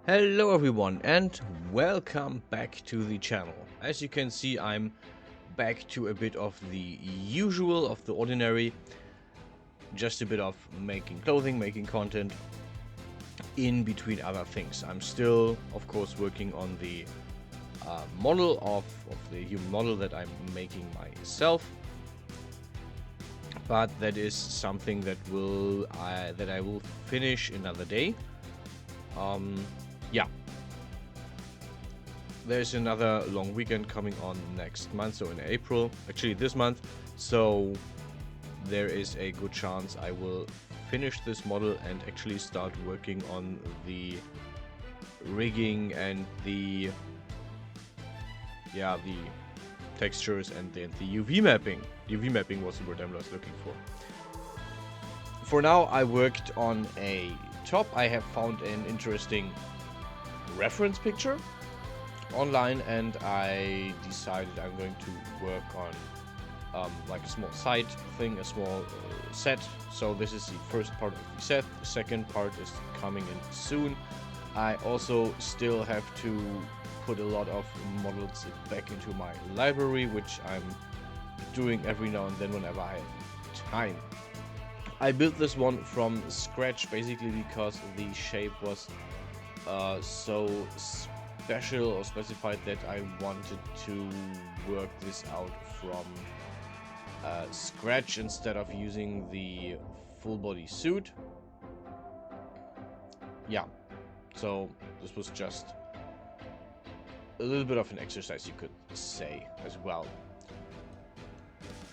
Hello everyone and welcome back to the channel. As you can see, I'm back to a bit of the usual, of the ordinary. Just a bit of making clothing, making content in between other things. I'm still, of course, working on the model of the human model that I'm making myself. But that is something that I will finish another day. Yeah. There's another long weekend coming on next month, so in April, actually this month. So there is a good chance I will finish this model and actually start working on the rigging and the textures and the UV mapping. UV mapping was the word I was looking for. For now, I worked on a top. I have found an interesting reference picture online, and I decided I'm going to work on like a small side thing, a small set. So this is the first part of the set. The second part is coming in soon. I also still have to put a lot of models back into my library, which I'm doing every now and then whenever I have time. I built this one from scratch basically because the shape was so special or specified that I wanted to work this out from scratch instead of using the full body suit. Yeah, so this was just a little bit of an exercise, you could say, as well,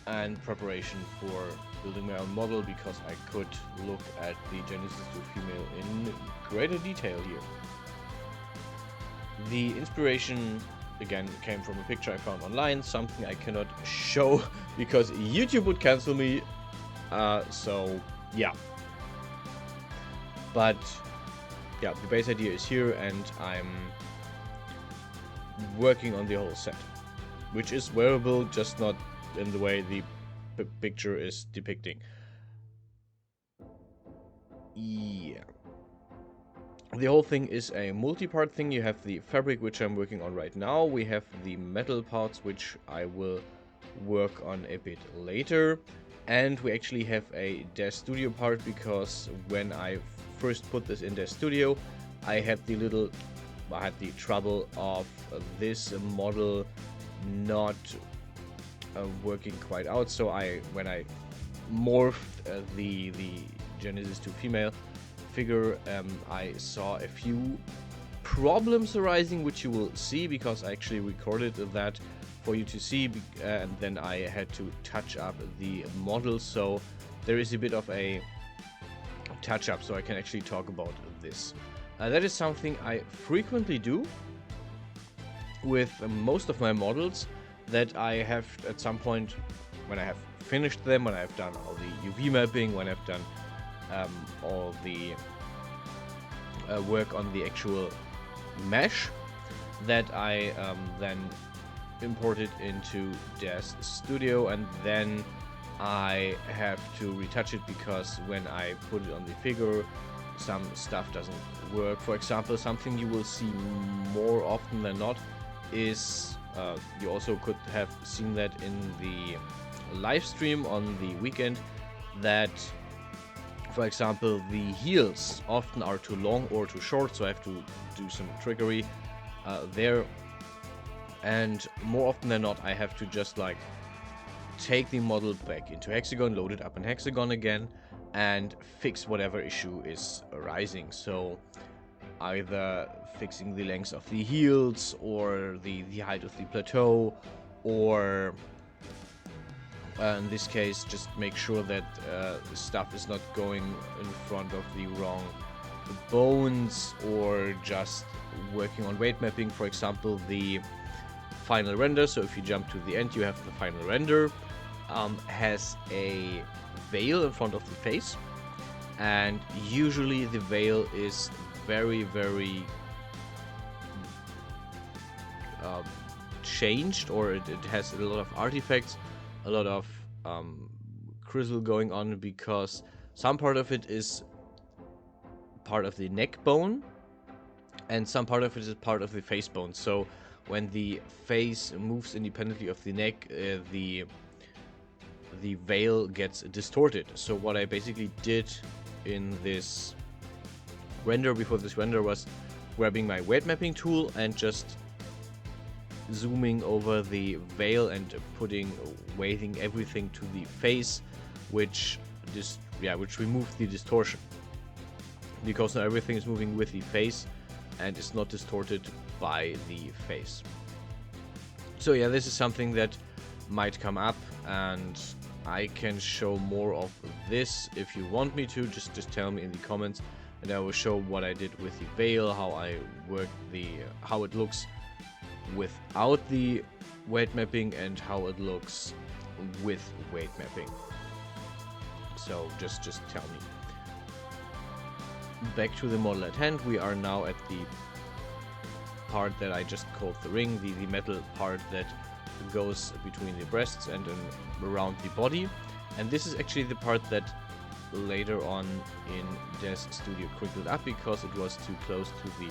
and preparation for building my own model, because I could look at the Genesis to female in greater detail here. The inspiration again came from a picture I found online, something I cannot show because YouTube would cancel me. So yeah, but yeah, the base idea is here, and I'm working on the whole set, which is wearable, just not in the way the picture is depicting. Yeah. The whole thing is a multi-part thing. You have the fabric, which I'm working on right now. We have the metal parts, which I will work on a bit later. And we actually have a Daz Studio part, because when I first put this in Daz Studio, I had the trouble of this model not working quite out. So when I morphed the Genesis to female figure, I saw a few problems arising, which you will see because I actually recorded that for you to see, and then I had to touch up the model, so there is a bit of a touch up, so I can actually talk about this. That is something I frequently do with most of my models, that I have at some point, when I have finished them, when I've done all the UV mapping, when I've done all the work on the actual mesh, that I then import it into Daz Studio, and then I have to retouch it, because when I put it on the figure, some stuff doesn't work. For example, something you will see more often than not is, you also could have seen that in the live stream on the weekend, that for example the heels often are too long or too short, so I have to do some trickery there, and more often than not I have to just like take the model back into Hexagon, load it up in Hexagon again, and fix whatever issue is arising. So either fixing the length of the heels, or the height of the plateau, or in this case just make sure that stuff is not going in front of the wrong bones, or just working on weight mapping. For example, the final render, so if you jump to the end, you have the final render, has a veil in front of the face, and usually the veil is very changed, or it has a lot of artifacts, a lot of crizzle going on, because some part of it is part of the neck bone, and some part of it is part of the face bone. So when the face moves independently of the neck, the veil gets distorted. So what I basically did in this render, before this render, was grabbing my weight mapping tool and just zooming over the veil and weighting everything to the face, which removes the distortion, because now everything is moving with the face and it's not distorted by the face. So yeah, this is something that might come up, and I can show more of this if you want me to. Just tell me in the comments, and I will show what I did with the veil, how I worked how it looks without the weight mapping and how it looks with weight mapping. So just tell me. Back to the model at hand, we are now at the part that I just called the ring, the metal part that goes between the breasts and around the body. And this is actually the part that later on in Daz Studio crinkled up because it was too close to the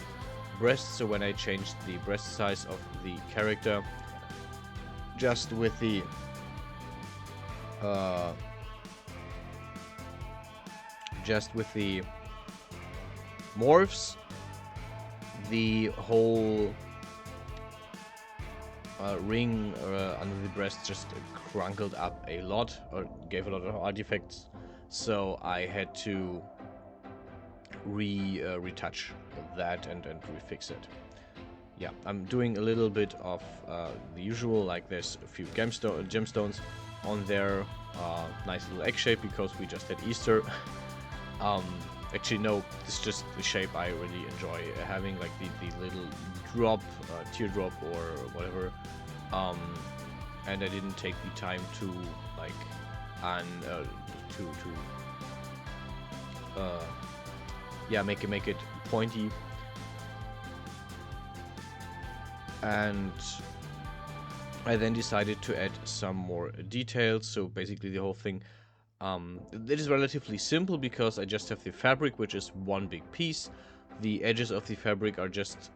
breast. So when I changed the breast size of the character, just with the morphs, the whole ring under the breast just crunkled up a lot, or gave a lot of artifacts. So I had to retouch that and refix it. Yeah, I'm doing a little bit of the usual, like there's a few gemstones on there, nice little egg shape because we just had Easter. Actually no, it's just the shape I really enjoy having, like the little drop, teardrop or whatever. And I didn't take the time to like make it pointy. And I then decided to add some more details. So basically the whole thing, it is relatively simple because I just have the fabric, which is one big piece. The edges of the fabric are just,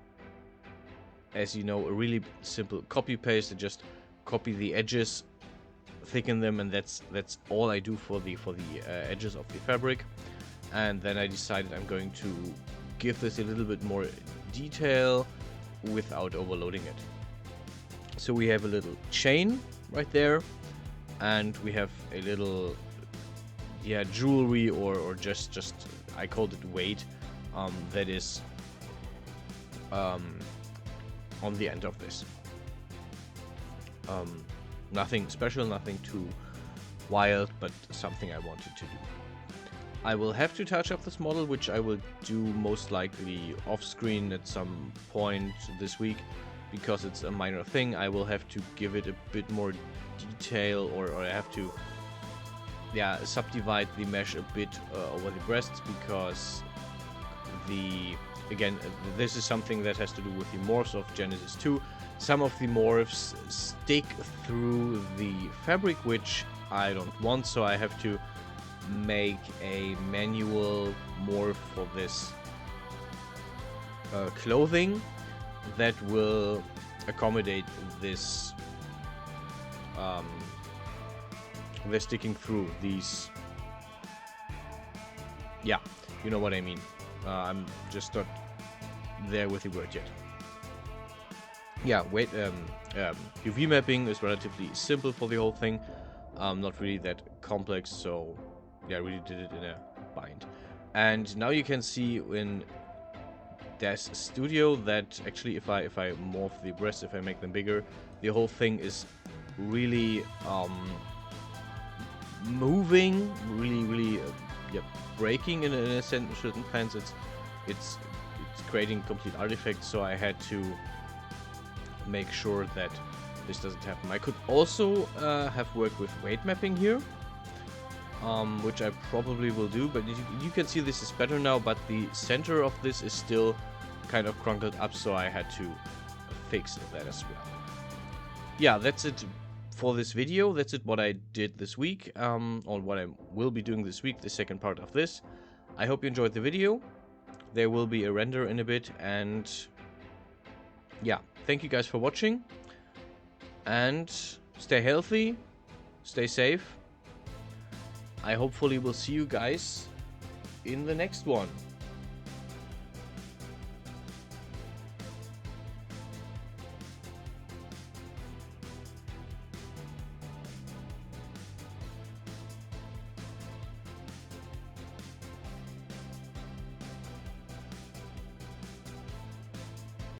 as you know, a really simple copy paste. I just copy the edges, thicken them, and that's all I do for the edges of the fabric. And then I decided I'm going to give this a little bit more detail without overloading it. So we have a little chain right there, and we have a little jewelry or just I called it weight, that is on the end of this. Nothing special, nothing too wild, but something I wanted to do. I will have to touch up this model, which I will do most likely off screen at some point this week, because it's a minor thing. I will have to give it a bit more detail, or I have to subdivide the mesh a bit over the breasts, because again, this is something that has to do with the morphs of Genesis 2. Some of the morphs stick through the fabric, which I don't want, so I have to make a manual morph for this clothing that will accommodate this they're sticking through these. Yeah, you know what I mean. I'm just not there with the word yet. Yeah, wait. UV mapping is relatively simple for the whole thing. Not really that complex. So yeah, I really did it in a bind. And now you can see in Daz Studio that actually, if I morph the breasts, if I make them bigger, the whole thing is really moving, really breaking in a certain sense. It's creating complete artifacts, so I had to make sure that this doesn't happen. I could also have worked with weight mapping here, which I probably will do, but you can see this is better now, but the center of this is still kind of crunkled up, so I had to fix that as well. Yeah, that's it for this video. That's it what I did this week, or what I will be doing this week, the second part of this. I hope you enjoyed the video. There will be a render in a bit, and yeah, thank you guys for watching, and stay healthy, stay safe. I hopefully will see you guys in the next one.